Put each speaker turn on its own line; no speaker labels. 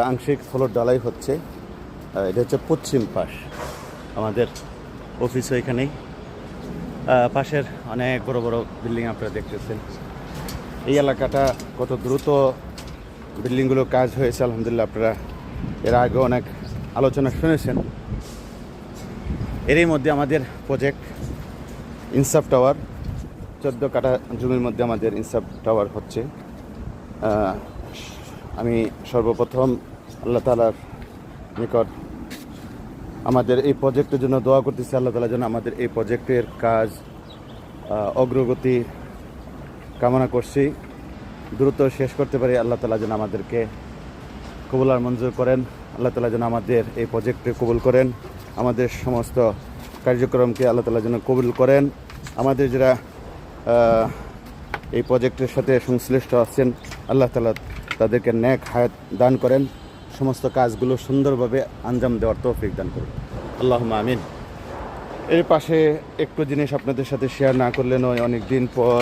আংশিক ফ্লোর ঢালাই হচ্ছে। এটা হচ্ছে পশ্চিম পাশ, আমাদের অফিসও এখানেই। পাশের অনেক বড় বড় বিল্ডিং আপনারা দেখতেছেন। এই এলাকাটা কত দ্রুত বিল্ডিংগুলো কাজ হয়েছে আলহামদুলিল্লাহ, আপনারা এর আগে অনেক আলোচনা শুনেছেন। এরই মধ্যে আমাদের প্রজেক্ট ইনসাফ টাওয়ার, 14 কাঠা জমির মধ্যে আমাদের ইনসাফ টাওয়ার হচ্ছে। আমি সর্বপ্রথম আল্লাহ তাআলার নিকট আমাদের এই প্রজেক্টের জন্য দোয়া করতেছি। আল্লাহ তাআলা যেন আমাদের এই প্রজেক্টের কাজ অগ্রগতি কামনা করছি, দ্রুত শেষ করতে পারি। আল্লাহ তাআলা যেন আমাদেরকে কবুল আর মঞ্জুর করেন। আল্লাহ তাআলা যেন আমাদের এই প্রজেক্টে কবুল করেন, আমাদের সমস্ত কার্যক্রমকে আল্লাহ তাআলা যেন কবুল করেন। আমাদের যারা এই প্রজেক্টের সাথে সংশ্লিষ্ট আছেন, আল্লাহ তাআলা তাদেরকে নেক হায়াত দান করেন, সমস্ত কাজগুলো সুন্দরভাবে আঞ্জাম দেওয়ার তৌফিক দান করুন, আল্লাহুম্মা আমিন। এর পাশে একটু জিনিস আপনাদের সাথে শেয়ার না করলে নয়, অনেক দিন পর